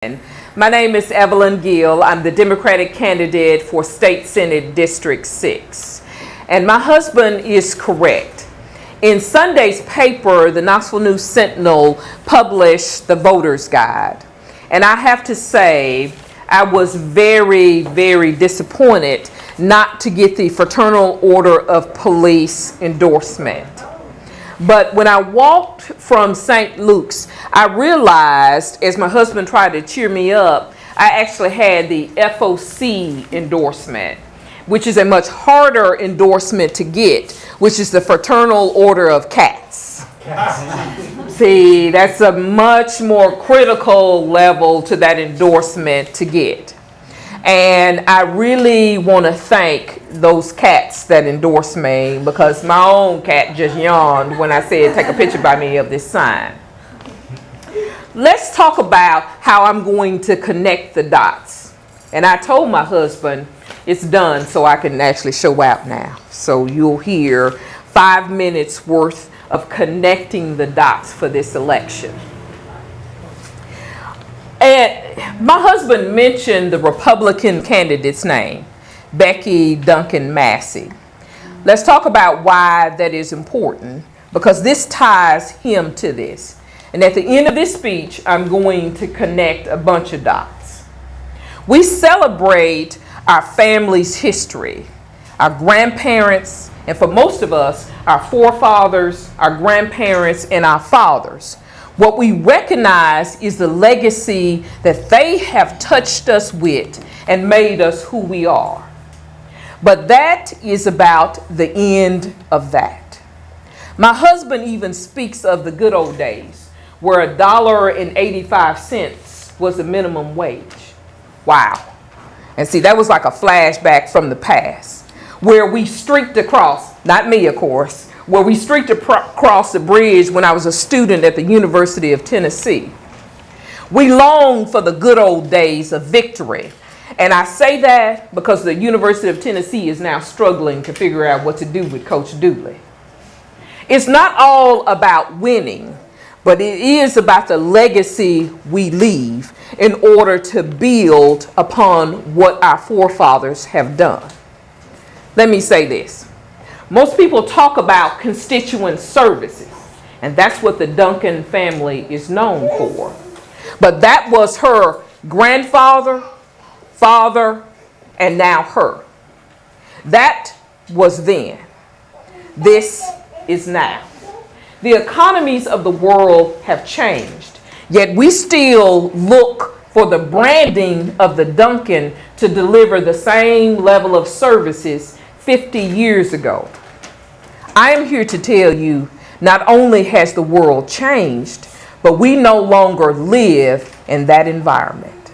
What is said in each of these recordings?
My name is Evelyn Gill. I'm the Democratic candidate for State Senate District 6. And my husband is correct. In Sunday's paper, the Knoxville News Sentinel published the voter's guide. And I have to say, I was very, very disappointed not to get the Fraternal Order of Police endorsement. But when I walked from St. Luke's, I realized, as my husband tried to cheer me up, I actually had the FOC endorsement, which is a much harder endorsement to get, which is the Fraternal Order of Cats. See, that's a much more critical level to that endorsement to get. And I really want to thank those cats that endorsed me, because my own cat just yawned when I said take a picture by me of this sign. Let's talk about how I'm going to connect the dots. And I told my husband it's done, so I can actually show out now. So you'll hear 5 minutes worth of connecting the dots for this election. And my husband mentioned the Republican candidate's name, Becky Duncan Massey. Let's talk about why that is important, because this ties him to this. And at the end of this speech, I'm going to connect a bunch of dots. We celebrate our family's history, our grandparents, and for most of us, our forefathers, our grandparents, and our fathers. What we recognize is the legacy that they have touched us with and made us who we are. But that is about the end of that. My husband even speaks of the good old days where $1.85 was the minimum wage. Wow. And see, that was like a flashback from the past, where we streaked across, not me of course, where we streaked across the bridge when I was a student at the University of Tennessee. We long for the good old days of victory. And I say that because the University of Tennessee is now struggling to figure out what to do with Coach Dooley. It's not all about winning, but it is about the legacy we leave in order to build upon what our forefathers have done. Let me say this. Most people talk about constituent services, and that's what the Duncan family is known for. But that was her grandfather, father, and now her. That was then. This is now. The economies of the world have changed, yet we still look for the branding of the Duncan to deliver the same level of services 50 years ago. I am here to tell you, not only has the world changed, but we no longer live in that environment.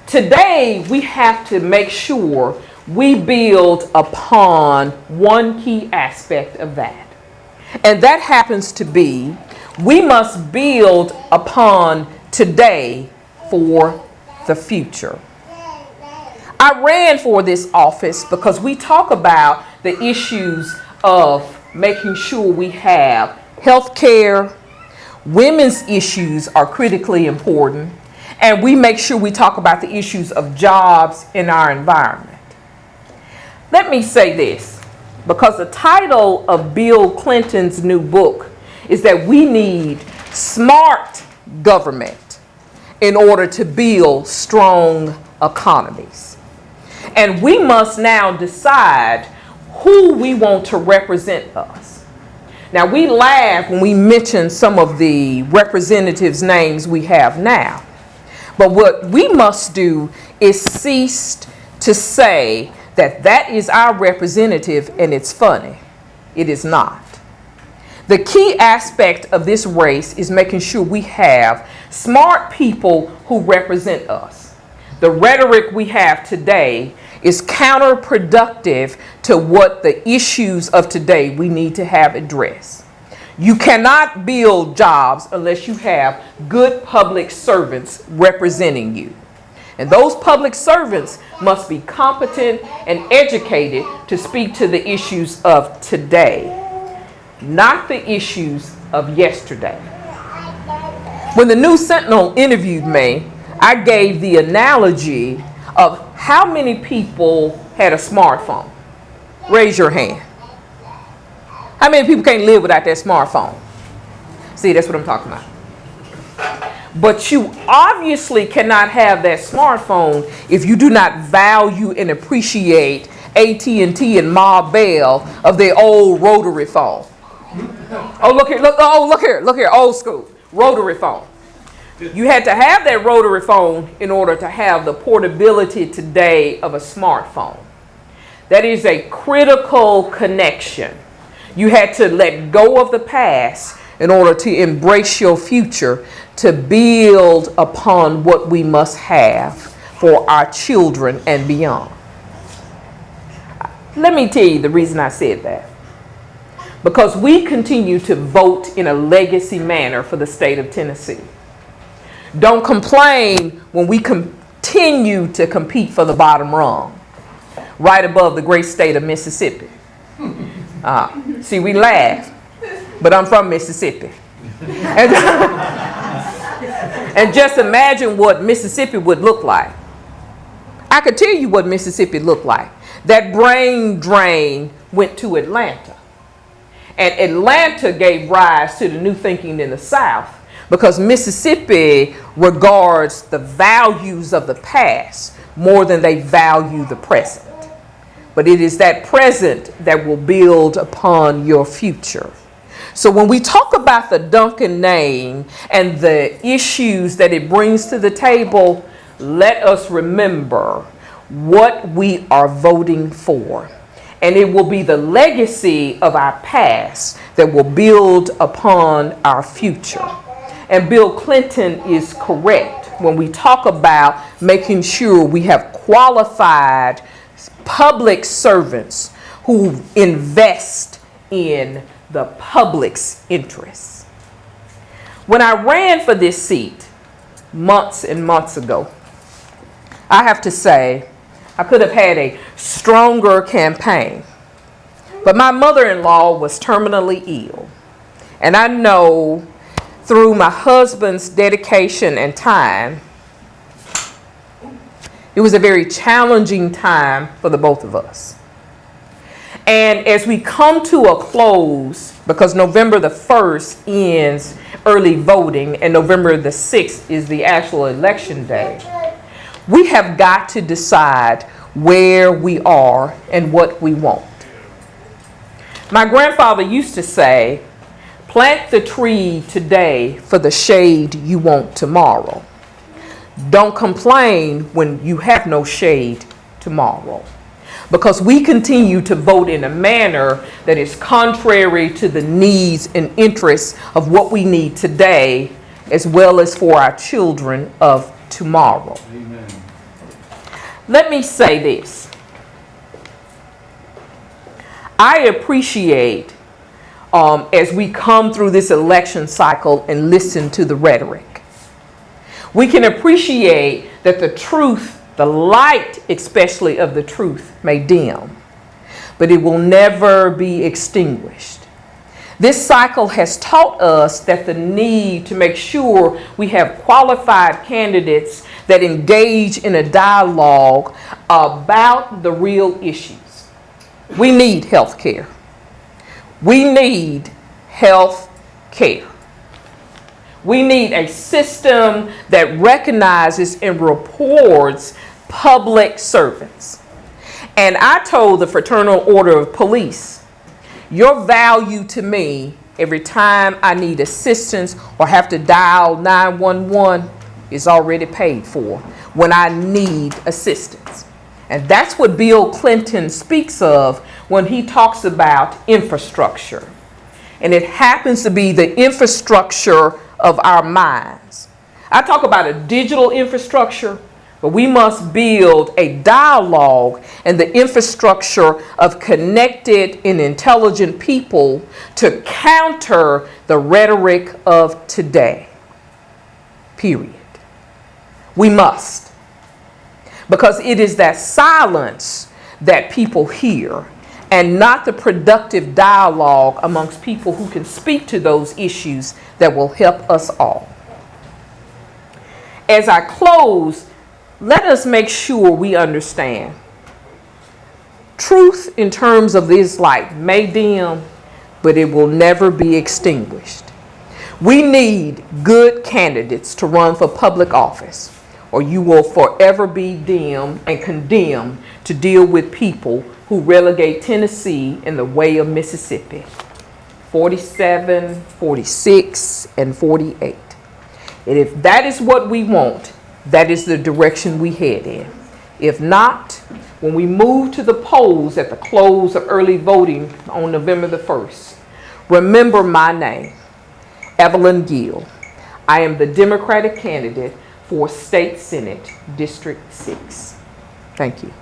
Today, we have to make sure we build upon one key aspect of that. And that happens to be, we must build upon today for the future. I ran for this office because we talk about the issues of making sure we have health care, women's issues are critically important, and we make sure we talk about the issues of jobs in our environment. Let me say this, because the title of Bill Clinton's new book is that we need smart government in order to build strong economies. And we must now decide who we want to represent us. Now, we laugh when we mention some of the representatives' names we have now. But what we must do is cease to say that that is our representative and it's funny. It is not. The key aspect of this race is making sure we have smart people who represent us. The rhetoric we have today is counterproductive to what the issues of today we need to have addressed. You cannot build jobs unless you have good public servants representing you. And those public servants must be competent and educated to speak to the issues of today, not the issues of yesterday. When the News Sentinel interviewed me, I gave the analogy of how many people had a smartphone. Raise your hand. How many people can't live without that smartphone? See, that's what I'm talking about. But you obviously cannot have that smartphone if you do not value and appreciate AT&T and Ma Bell of their old rotary phone. Oh, look here, old school, rotary phone. You had to have that rotary phone in order to have the portability today of a smartphone. That is a critical connection. You had to let go of the past in order to embrace your future, to build upon what we must have for our children and beyond. Let me tell you the reason I said that. Because we continue to vote in a legacy manner for the state of Tennessee. Don't complain when we continue to compete for the bottom rung, right above the great state of Mississippi. See, we laugh, but I'm from Mississippi. And just imagine what Mississippi would look like. I could tell you what Mississippi looked like. That brain drain went to Atlanta. And Atlanta gave rise to the new thinking in the South, because Mississippi regards the values of the past more than they value the present. But it is that present that will build upon your future. So when we talk about the Duncan name and the issues that it brings to the table, let us remember what we are voting for. And it will be the legacy of our past that will build upon our future. And Bill Clinton is correct when we talk about making sure we have qualified public servants who invest in the public's interests. When I ran for this seat months and months ago, I have to say, I could have had a stronger campaign. But my mother-in-law was terminally ill. And I know through my husband's dedication and time, it was a very challenging time for the both of us. And as we come to a close, because November the 1st ends early voting and November the 6th is the actual election day, we have got to decide where we are and what we want. My grandfather used to say, plant the tree today for the shade you want tomorrow. Don't complain when you have no shade tomorrow. Because we continue to vote in a manner that is contrary to the needs and interests of what we need today, as well as for our children of tomorrow. Amen. Let me say this. I appreciate as we come through this election cycle and listen to the rhetoric. We can appreciate that the truth, the light especially of the truth, may dim, but it will never be extinguished. This cycle has taught us that the need to make sure we have qualified candidates that engage in a dialogue about the real issues. We need health care. We need health care. We need a system that recognizes and rewards public servants. And I told the Fraternal Order of Police, your value to me every time I need assistance or have to dial 911 is already paid for when I need assistance. And that's what Bill Clinton speaks of when he talks about infrastructure. And it happens to be the infrastructure of our minds. I talk about a digital infrastructure, but we must build a dialogue and the infrastructure of connected and intelligent people to counter the rhetoric of today. Period. We must. Because it is that silence that people hear and not the productive dialogue amongst people who can speak to those issues that will help us all. as I close, let us make sure we understand. Truth in terms of this light may dim, but it will never be extinguished. We need good candidates to run for public office, or you will forever be doomed and condemned to deal with people who relegate Tennessee in the way of Mississippi. 47, 46, and 48. And if that is what we want, that is the direction we head in. If not, when we move to the polls at the close of early voting on November the 1st, remember my name, Evelyn Gill. I am the Democratic candidate for State Senate District 6. Thank you.